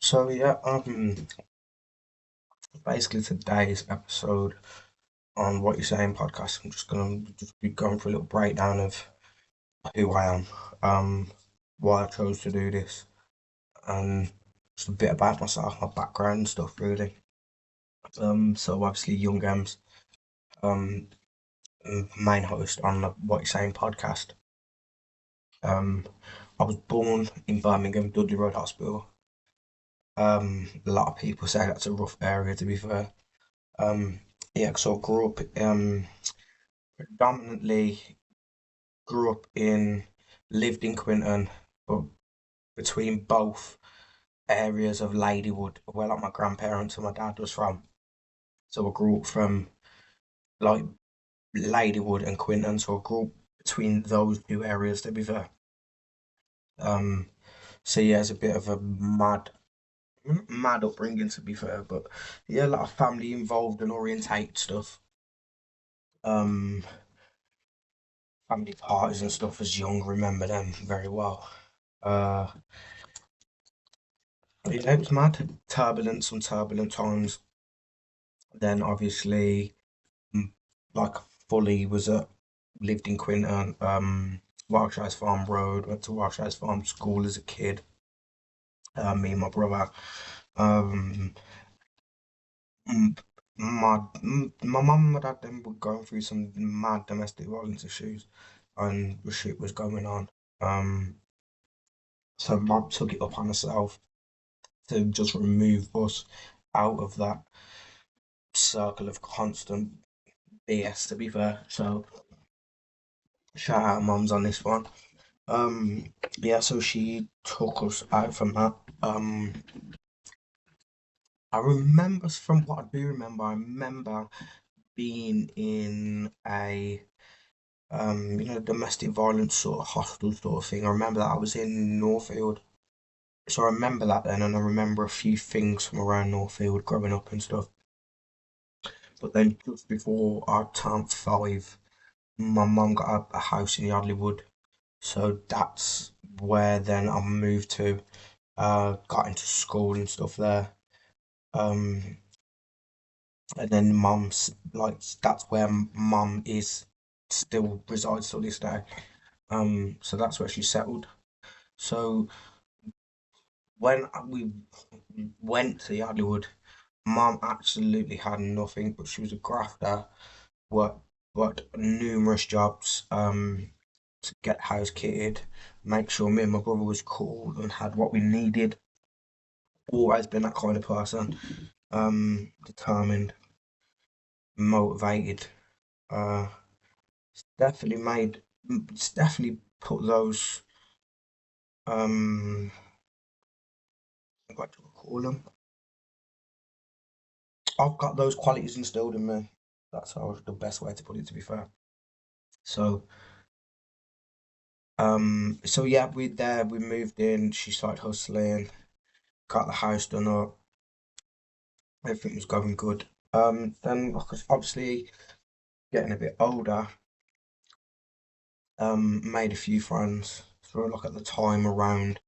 So yeah, basically today's episode on What You're Saying podcast, I'm just gonna be going for a little breakdown of who I am, um, why I chose to do this, and just a bit about myself, my background and stuff really. So obviously Young M's um main host on the What You're Saying podcast. Um, I was born in Birmingham, Dudley Road Hospital. A lot of people say that's a rough area to be fair. Um, yeah, so I grew up predominantly grew up in lived in Quinton, but between both areas of Ladywood, where like my grandparents and my dad was from. So I grew up from like Ladywood and Quinton, so I grew up between those two areas to be fair. Um, so yeah, it's a bit of a mad upbringing to be fair, but yeah, a lot of family involved and orientate stuff. Um, Family parties and stuff as young, remember them very well. Uh, yeah, it was mad, some turbulent times. Then obviously, mm, like fully was at lived in Quinton, Wiltshire's Farm Road, went to Wiltshire's Farm School as a kid. Me and my brother. Um, mm, my mum and my dad then were going through some mad domestic violence issues, and the shit was going on. So mum took it upon herself to just remove us out of that circle of constant BS, to be fair. So shout out mums on this one. Yeah, so she took us out from that. I remember from what I do remember, I remember being in a domestic violence sort of hostel sort of thing. I remember that I was in Northfield. So I remember that then, and I remember a few things from around Northfield growing up and stuff. But then just before I turned 5, my mum got a house in Yardley Wood. So that's where then I moved to, got into school and stuff there. Um, and then mum's like that's where mum is still resides till this day. So that's where she settled. So when we went to Yardleywood, mum absolutely had nothing, but she was a grafter, worked worked numerous jobs, to get house kitted, make sure me and my brother was cool and had what we needed. Always been that kind of person. Determined, motivated. Uh, definitely made. It's definitely put those. What do I call them? I've got those qualities instilled in me. That's how the best way to put it. To be fair. So, so yeah, we moved in. She started hustling, got the house done up. Everything was going good. Then obviously getting a bit older, made a few friends. So like at the time around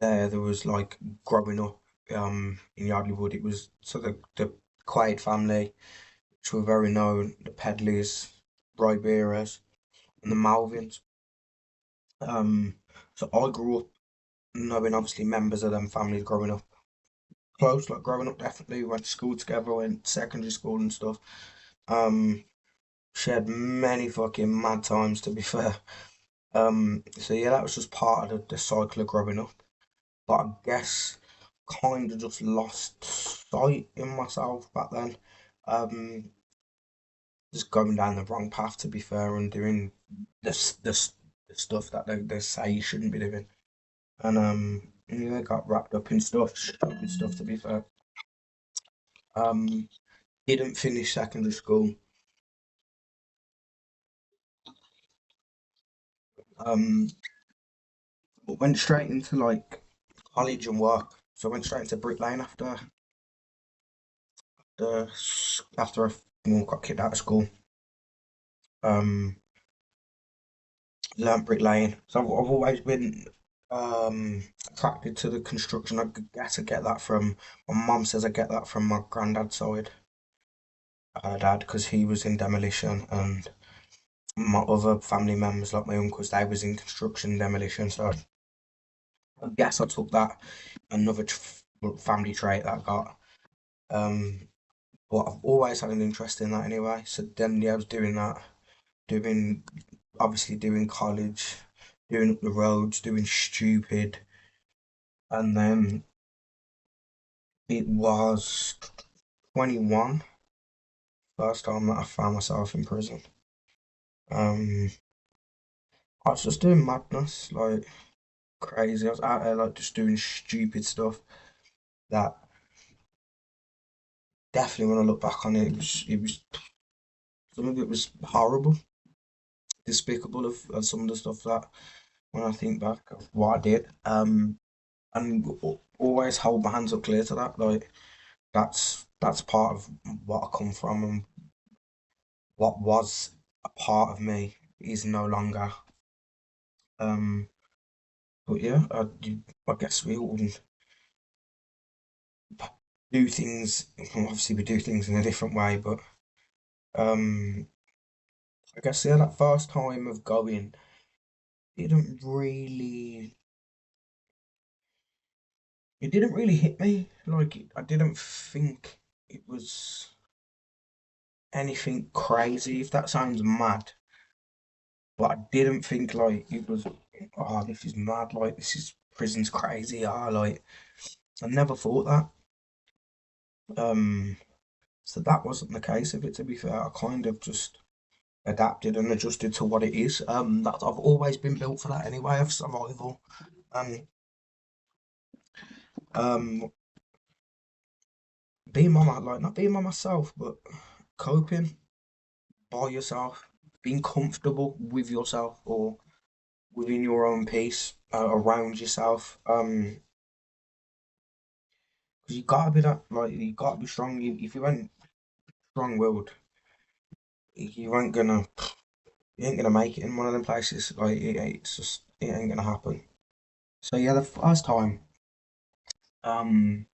there was like growing up in Yardley Wood, it was so the Quaid family, which were very known, the Pedleys, Ryberas, and the Malvins. Um, so I grew up knowing obviously members of them families growing up close, like growing up definitely, we went to school together, went to secondary school and stuff. Um, Shared many fucking mad times to be fair. So yeah, that was just part of the cycle of growing up. But I guess kind of just lost sight in myself back then. Um, just going down the wrong path to be fair and doing the stuff that they say you shouldn't be doing. And yeah, got wrapped up in stupid stuff to be fair. Um, didn't finish secondary school. Um, but went straight into like college and work. So I went straight into Brick Lane the after I got kicked out of school. Um, Learnt Brick Lane. So I've always been um attracted to the construction. I guess I get that from my mum says I get that from my granddad's side, dad, because he was in demolition, and my other family members, like my uncles, they was in construction demolition. So I guess I took that another family trait that I got. Um, but I've always had an interest in that anyway. So then, yeah, I was doing that, doing obviously doing college, doing up the roads, doing stupid, and then it was 21 first time that I found myself in prison. Um, I was just doing madness, like crazy. I was out there like just doing stupid stuff that definitely when I look back on it, it was some of it was horrible, despicable of some of the stuff that when I think back of what I did. And always hold my hands up clear to that. Like that's part of what I come from, and what was a part of me is no longer. Um, but yeah, I guess we all do things. Well, obviously, we do things in a different way, but um, I guess yeah, that first time of going didn't really. It didn't really hit me. Like I didn't think it was anything crazy. If that sounds mad, but I didn't think like it was. Oh, this is mad. Like this is prison's crazy. Ah, like I never thought that. Um, so that wasn't the case of it. To be fair, I kind of just adapted and adjusted to what it is. That I've always been built for that anyway, of survival. And um, being by my like not being by myself, but coping by yourself, being comfortable with yourself or within your own peace, around yourself. Because you gotta be that like you gotta be strong. If you ain't strong-willed, you ain't gonna you ain't gonna make it in one of them places. Like it's just it ain't gonna happen. So yeah, the first time, um,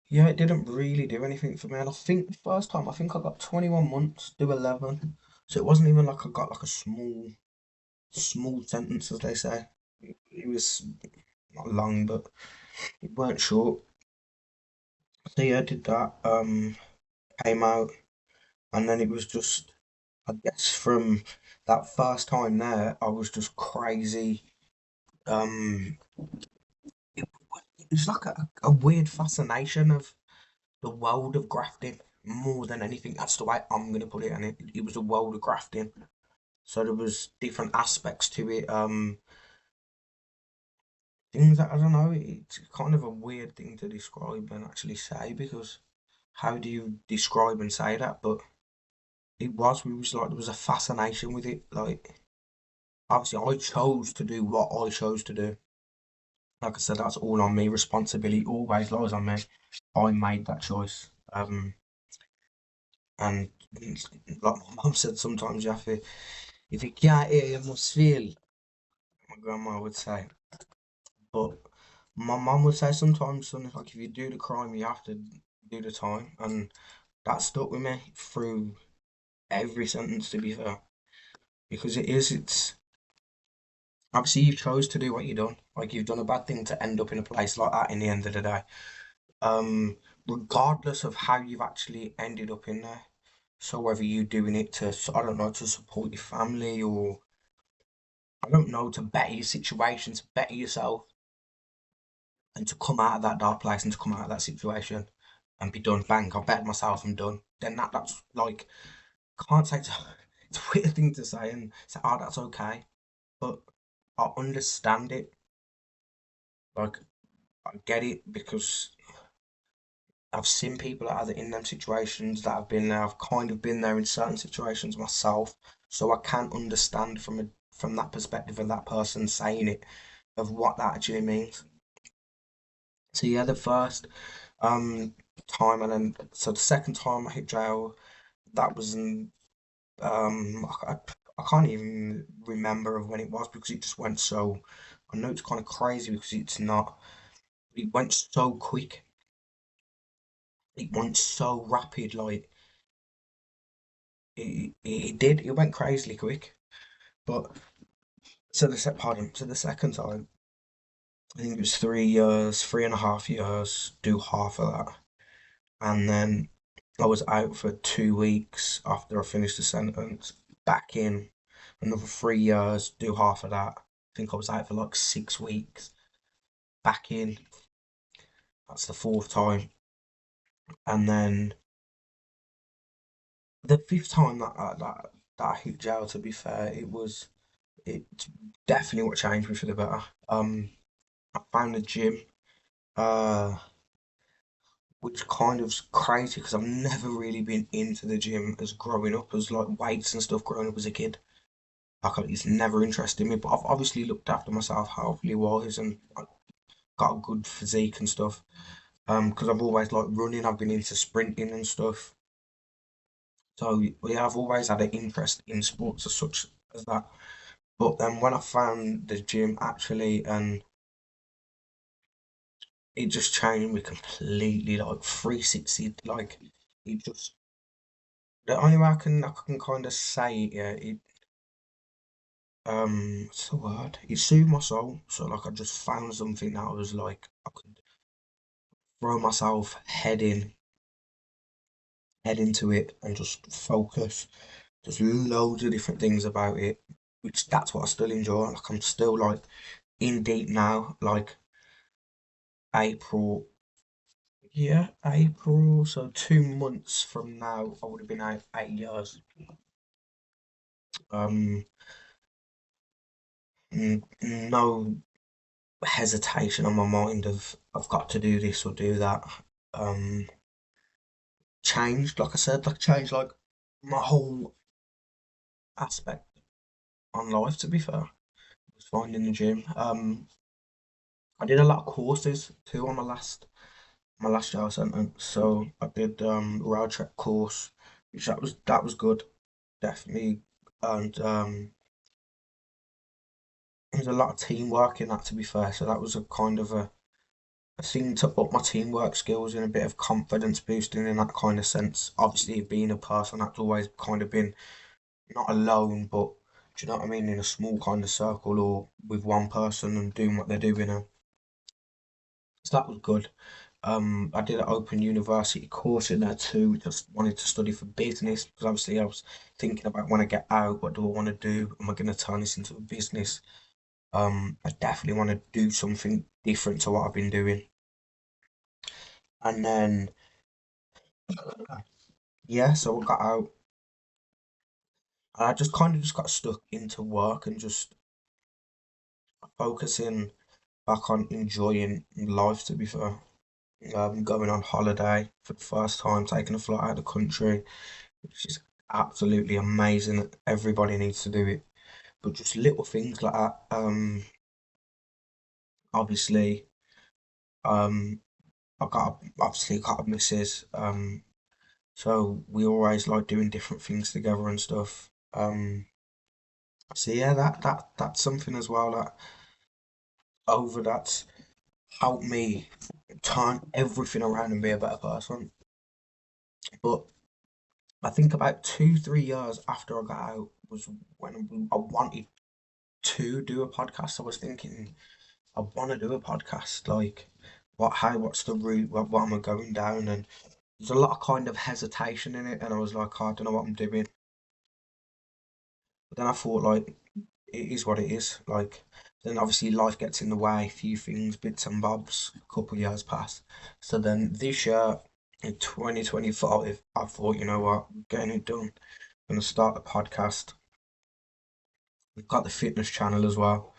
yeah, it didn't really do anything for me. And I think the first time, I think I got 21 months, do 11. So it wasn't even like I got like a small sentence, as they say. It was not long, but it weren't short. So yeah, I did that. Came out, and then it was just, I guess, from that first time there, I was just crazy. Um, it, it was like a weird fascination of the world of grafting more than anything. That's the way I'm gonna put it. And it was a world of grafting. So there was different aspects to it. Things that I don't know. It's kind of a weird thing to describe and actually say because how do you describe and say that? But we was like there was a fascination with it. Like obviously, I chose to do what I chose to do. Like I said, that's all on me. Responsibility always lies on me. I made that choice. And like my mum said, sometimes you have to, if you can't hear, you must feel. My grandma would say, but my mum would say sometimes, son, like if you do the crime, you have to do the time, and that stuck with me through every sentence. To be fair, because it's obviously you chose to do what you done. Like you've done a bad thing to end up in a place like that. In the end of the day, regardless of how you've actually ended up in there. So whether you doing it to, I don't know, to support your family or I don't know, to better your situation, to better yourself, and to come out of that dark place and to come out of that situation and be done. Bang, I've bettered myself, I'm done. Then that's like, can't say it's a weird thing to say and say, oh, that's okay. But I understand it. Like, I get it because I've seen people that are in them situations that have been there. I've kind of been there in certain situations myself. So I can understand from that perspective of that person saying it, of what that actually means. So yeah, the first um time and then so the second time I hit jail, that was in I I can't even remember of when it was because it just went so. I know it's kind of crazy because it's not. It went so quick. It went so rapid. Like it did. It went crazily quick. But so the second time, I think it was 3 years, 3.5 years. Do half of that, and then I was out for 2 weeks after I finished the sentence. Back in another 3 years. Do half of that. I think I was out for like 6 weeks. Back in. That's the fourth time. And then the fifth time that I hit jail, to be fair, it definitely what changed me for the better. I found a gym, uh, which kind of crazy because I've never really been into the gym as growing up, as like weights and stuff growing up as a kid. Like it's never interested me, but I've obviously looked after myself healthily wise and I got a good physique and stuff. Because I've always liked running, I've been into sprinting and stuff. So yeah, I've always had an interest in sports as such as that. But then when I found the gym actually, and it just changed me completely, like 360, like it just the only way I can kind of say it, yeah, what's the word? It soothed my soul. So like I just found something that I was like I could throw myself head into it and just focus. Just loads of different things about it, which that's what I still enjoy. Like I'm still like in deep now, like April. Yeah, April. So 2 months from now, I would have been out 8 years. Um, no hesitation on my mind of I've got to do this or do that. Um, changed, like I said, like changed like my whole aspect on life. To be fair, was finding the gym. I did a lot of courses too on my last jail sentence. So I did rail track course, which that was good, definitely, and there's a lot of teamwork in that, to be fair. So that was a kind of a thing to up my teamwork skills and a bit of confidence boosting in that kind of sense. Obviously, being a person that's always kind of been not alone, but do you know what I mean, in a small kind of circle or with one person and doing what they're doing. So that was good. I did an open university course in there too. Just wanted to study for business because obviously I was thinking about when I get out, what do I want to do? Am I going to turn this into a business? I definitely want to do something different to what I've been doing. And then, yeah, so I got out and I just kind of just got stuck into work and just focusing back on enjoying life, to be fair. Going on holiday for the first time, taking a flight out of the country, which is absolutely amazing that everybody needs to do it. But just little things like that. Obviously, um, obviously got a missus. So we always like doing different things together and stuff. So yeah, that's something as well that over that's helped me turn everything around and be a better person. But I think about 2, 3 years after I got out was when I wanted to do a podcast. I was thinking I want to do a podcast. Like, what's the route? What am I going down? And there's a lot of kind of hesitation in it. And I was like, oh, I don't know what I'm doing. But then I thought, like, it is what it is. Like, then obviously life gets in the way, a few things, bits and bobs, a couple of years pass. So then this year, in 2025, I thought, you know what, I'm getting it done. I'm gonna start the podcast. We've got the fitness channel as well.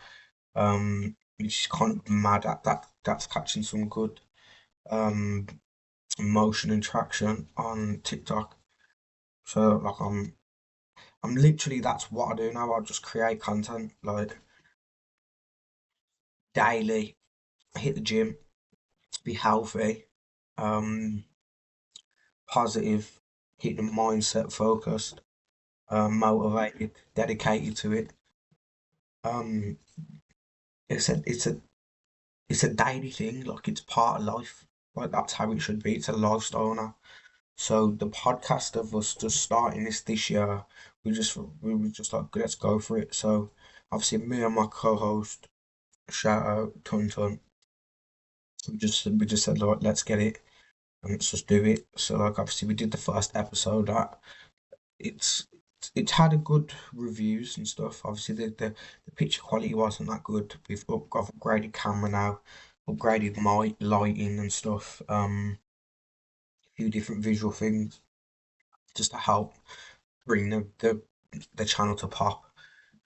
Which is kind of mad at that's catching some good um motion and traction on TikTok. So like I'm literally that's what I do now. I just create content like daily, hit the gym, be healthy, um, positive, keep the mindset focused, motivated, dedicated to it. Um, it's a daily thing, like it's part of life. Like that's how it should be. It's a lifestyle now. So the podcast of us just starting this year, we were just like let's go for it. So obviously me and my co-host, shout out Tun Tun, we just said like let's get it and let's just do it. So like obviously we did the first episode. That it's it's had a good reviews and stuff. Obviously the picture quality wasn't that good. Got upgraded camera now, upgraded my lighting and stuff. A few different visual things just to help bring the channel to pop.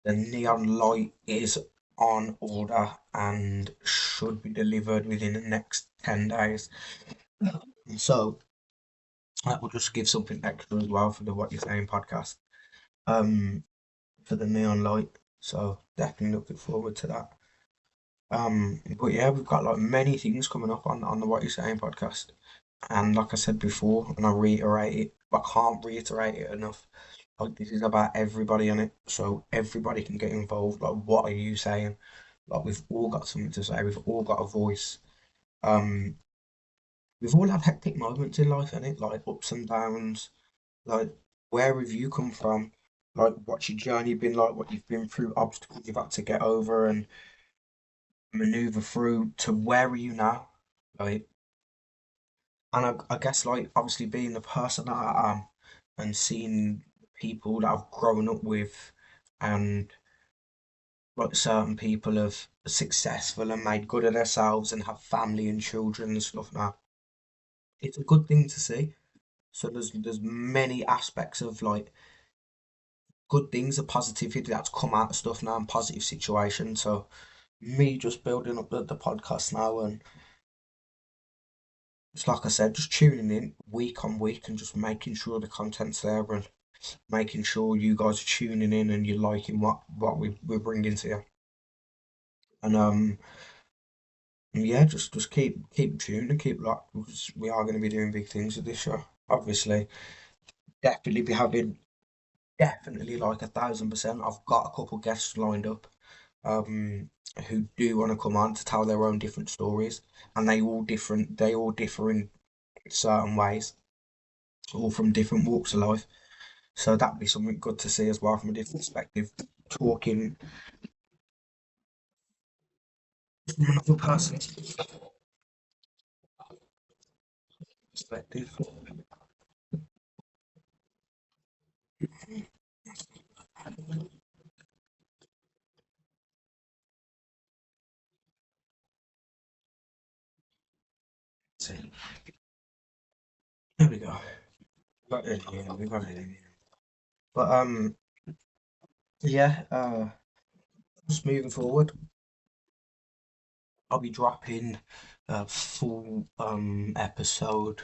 The neon light is on order and should be delivered within the next 10 days. So that will just give something extra as well for the What You're Saying podcast. Um, for the neon light. So definitely looking forward to that. But yeah, we've got like many things coming up on the What You're Saying podcast. And like I said before, and I reiterate it, but I can't reiterate it enough. Like this is about everybody on it, so everybody can get involved. Like, what are you saying? Like we've all got something to say. We've all got a voice. Um, we've all had hectic moments in life, innit? Like ups and downs. Like, where have you come from? Like, what's your journey been like? What you've been through, obstacles you've had to get over and maneuver through to where are you now? Like, and I guess, like, obviously being the person that I am and seeing people that I've grown up with and like certain people have successful and made good of themselves and have family and children and stuff now. It's a good thing to see. So there's many aspects of like good things, of positivity that's come out of stuff now and positive situations. So me just building up the podcast now and it's like I said, just tuning in week on week and just making sure the content's there and making sure you guys are tuning in and you're liking what we're bringing to you. And yeah, just keep tuned and keep locked because we are going to be doing big things with this show. Obviously, definitely be having definitely like 1,000%. I've got a couple guests lined up, um, who do want to come on to tell their own different stories, and they all differ in certain ways, all from different walks of life. So that'd be something good to see as well from a different perspective. Talking from another person's perspective. So, there we go. Got it in here. We got it in here. But yeah. Just moving forward, I'll be dropping a full episode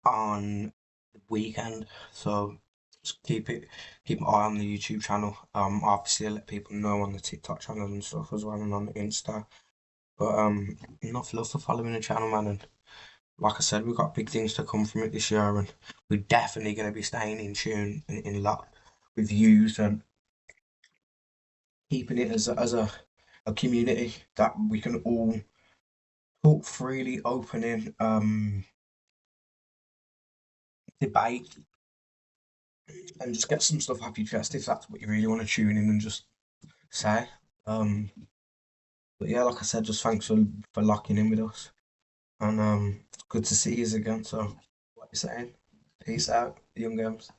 on the weekend. So just keep an eye on the YouTube channel. Obviously I'll let people know on the TikTok channel and stuff as well and on the Insta. But enough love for following the channel, man. And like I said, we've got big things to come from it this year, and we're definitely going to be staying in tune and in luck with views and keeping it a community that we can all talk freely, opening, debate, and just get some stuff off your chest if that's what you really want to tune in and just say. Um, but yeah, like I said, just thanks for locking in with us, and it's good to see you again. So, what you saying? Peace out, young girls.